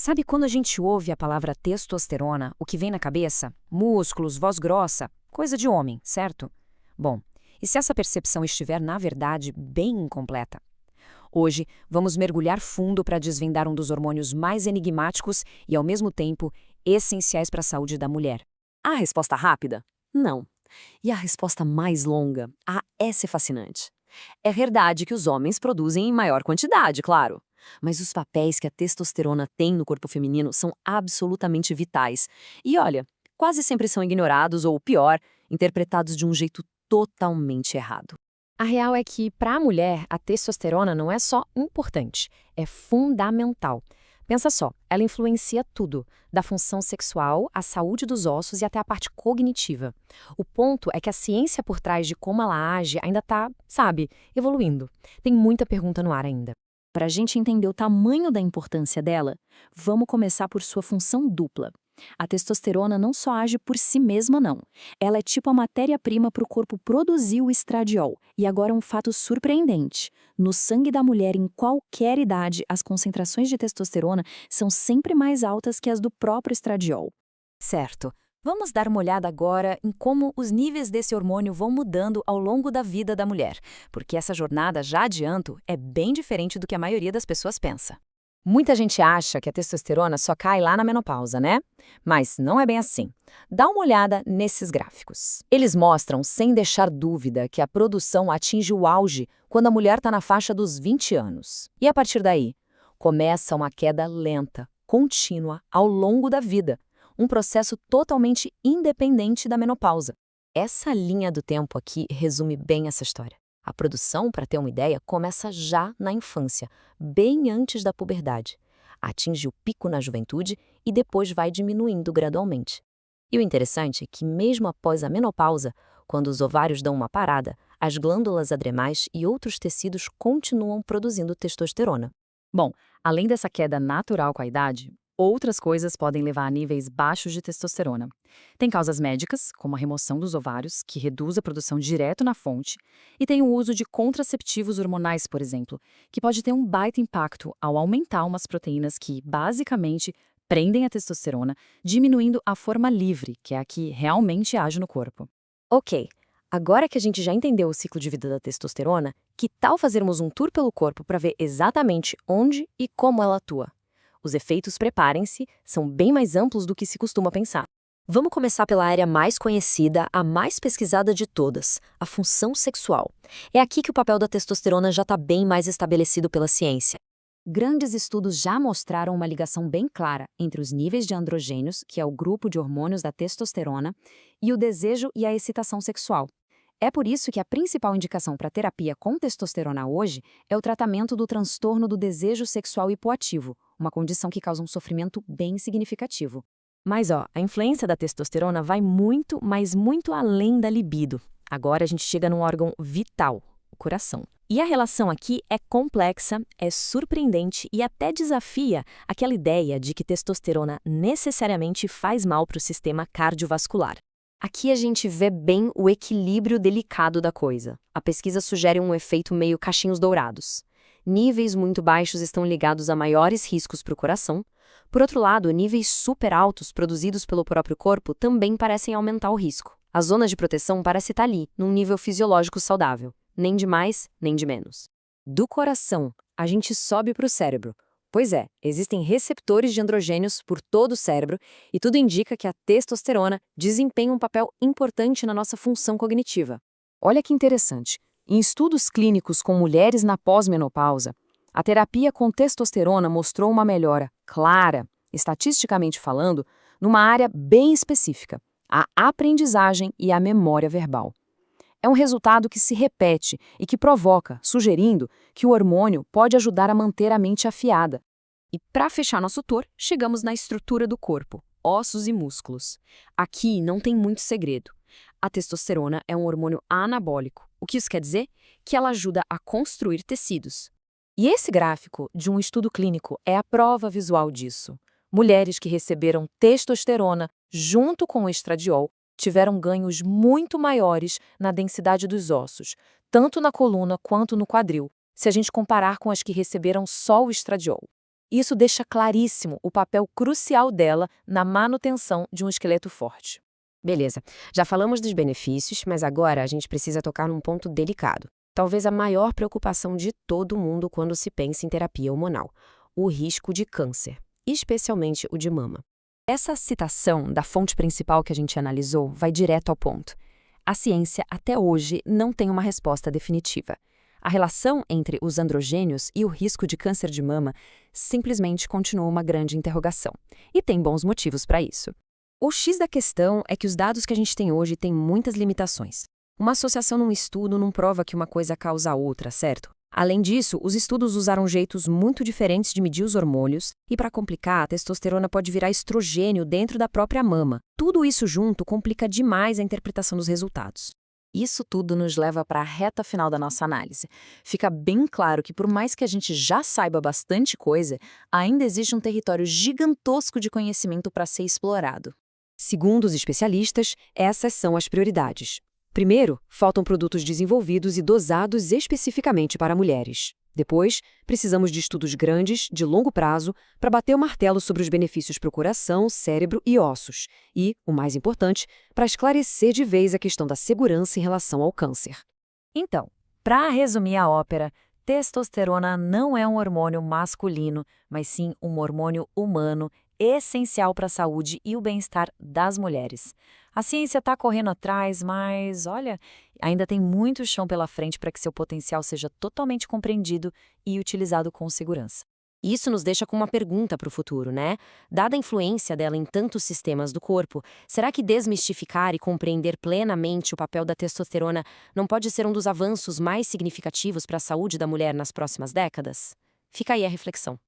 Sabe quando a gente ouve a palavra testosterona, o que vem na cabeça? Músculos, voz grossa, coisa de homem, certo? Bom, e se essa percepção estiver, na verdade, bem incompleta? Hoje, vamos mergulhar fundo para desvendar um dos hormônios mais enigmáticos e, ao mesmo tempo, essenciais para a saúde da mulher. A resposta rápida? Não. E a resposta mais longa? Essa é fascinante. É verdade que os homens produzem em maior quantidade, claro. Mas os papéis que a testosterona tem no corpo feminino são absolutamente vitais. E olha, quase sempre são ignorados ou, pior, interpretados de um jeito totalmente errado. A real é que, para a mulher, a testosterona não é só importante, é fundamental. Pensa só, ela influencia tudo, da função sexual, à saúde dos ossos e até a parte cognitiva. O ponto é que a ciência por trás de como ela age ainda está, sabe, evoluindo. Tem muita pergunta no ar ainda. Para a gente entender o tamanho da importância dela, vamos começar por sua função dupla. A testosterona não só age por si mesma, não. Ela é tipo a matéria-prima para o corpo produzir o estradiol. E agora um fato surpreendente. No sangue da mulher em qualquer idade, as concentrações de testosterona são sempre mais altas que as do próprio estradiol. Certo. Vamos dar uma olhada agora em como os níveis desse hormônio vão mudando ao longo da vida da mulher, porque essa jornada, já adianto, é bem diferente do que a maioria das pessoas pensa. Muita gente acha que a testosterona só cai lá na menopausa, né? Mas não é bem assim. Dá uma olhada nesses gráficos. Eles mostram, sem deixar dúvida, que a produção atinge o auge quando a mulher está na faixa dos 20 anos. E a partir daí, começa uma queda lenta, contínua, ao longo da vida. Um processo totalmente independente da menopausa. Essa linha do tempo aqui resume bem essa história. A produção, para ter uma ideia, começa já na infância, bem antes da puberdade. Atinge o pico na juventude e depois vai diminuindo gradualmente. E o interessante é que mesmo após a menopausa, quando os ovários dão uma parada, as glândulas adrenais e outros tecidos continuam produzindo testosterona. Bom, além dessa queda natural com a idade, outras coisas podem levar a níveis baixos de testosterona. Tem causas médicas, como a remoção dos ovários, que reduz a produção direto na fonte, e tem o uso de contraceptivos hormonais, por exemplo, que pode ter um baita impacto ao aumentar umas proteínas que, basicamente, prendem a testosterona, diminuindo a forma livre, que é a que realmente age no corpo. Ok, agora que a gente já entendeu o ciclo de vida da testosterona, que tal fazermos um tour pelo corpo para ver exatamente onde e como ela atua? Os efeitos, preparem-se, são bem mais amplos do que se costuma pensar. Vamos começar pela área mais conhecida, a mais pesquisada de todas, a função sexual. É aqui que o papel da testosterona já está bem mais estabelecido pela ciência. Grandes estudos já mostraram uma ligação bem clara entre os níveis de androgênios, que é o grupo de hormônios da testosterona, e o desejo e a excitação sexual. É por isso que a principal indicação para terapia com testosterona hoje é o tratamento do transtorno do desejo sexual hipoativo, uma condição que causa um sofrimento bem significativo. Mas a influência da testosterona vai muito, mas muito além da libido. Agora a gente chega num órgão vital, o coração. E a relação aqui é complexa, é surpreendente e até desafia aquela ideia de que testosterona necessariamente faz mal para o sistema cardiovascular. Aqui a gente vê bem o equilíbrio delicado da coisa. A pesquisa sugere um efeito meio cachinhos dourados. Níveis muito baixos estão ligados a maiores riscos para o coração. Por outro lado, níveis super altos produzidos pelo próprio corpo também parecem aumentar o risco. A zona de proteção parece estar ali, num nível fisiológico saudável. Nem de mais, nem de menos. Do coração, a gente sobe para o cérebro. Pois é, existem receptores de androgênios por todo o cérebro e tudo indica que a testosterona desempenha um papel importante na nossa função cognitiva. Olha que interessante. Em estudos clínicos com mulheres na pós-menopausa, a terapia com testosterona mostrou uma melhora clara, estatisticamente falando, numa área bem específica, a aprendizagem e a memória verbal. É um resultado que se repete e que provoca, sugerindo que o hormônio pode ajudar a manter a mente afiada. E para fechar nosso tour, chegamos na estrutura do corpo, ossos e músculos. Aqui não tem muito segredo. A testosterona é um hormônio anabólico. O que isso quer dizer? Que ela ajuda a construir tecidos. E esse gráfico de um estudo clínico é a prova visual disso. Mulheres que receberam testosterona junto com o estradiol tiveram ganhos muito maiores na densidade dos ossos, tanto na coluna quanto no quadril, se a gente comparar com as que receberam só o estradiol. Isso deixa claríssimo o papel crucial dela na manutenção de um esqueleto forte. Beleza, já falamos dos benefícios, mas agora a gente precisa tocar num ponto delicado. Talvez a maior preocupação de todo mundo quando se pensa em terapia hormonal: o risco de câncer, especialmente o de mama. Essa citação da fonte principal que a gente analisou vai direto ao ponto. A ciência, até hoje, não tem uma resposta definitiva. A relação entre os androgênios e o risco de câncer de mama simplesmente continua uma grande interrogação. E tem bons motivos para isso. O X da questão é que os dados que a gente tem hoje têm muitas limitações. Uma associação num estudo não prova que uma coisa causa a outra, certo? Além disso, os estudos usaram jeitos muito diferentes de medir os hormônios, e para complicar, a testosterona pode virar estrogênio dentro da própria mama. Tudo isso junto complica demais a interpretação dos resultados. Isso tudo nos leva para a reta final da nossa análise. Fica bem claro que, por mais que a gente já saiba bastante coisa, ainda existe um território gigantesco de conhecimento para ser explorado. Segundo os especialistas, essas são as prioridades. Primeiro, faltam produtos desenvolvidos e dosados especificamente para mulheres. Depois, precisamos de estudos grandes, de longo prazo, para bater o martelo sobre os benefícios para o coração, cérebro e ossos. E, o mais importante, para esclarecer de vez a questão da segurança em relação ao câncer. Então, para resumir a ópera, testosterona não é um hormônio masculino, mas sim um hormônio humano, essencial para a saúde e o bem-estar das mulheres. A ciência está correndo atrás, mas, olha, ainda tem muito chão pela frente para que seu potencial seja totalmente compreendido e utilizado com segurança. Isso nos deixa com uma pergunta para o futuro, né? Dada a influência dela em tantos sistemas do corpo, será que desmistificar e compreender plenamente o papel da testosterona não pode ser um dos avanços mais significativos para a saúde da mulher nas próximas décadas? Fica aí a reflexão.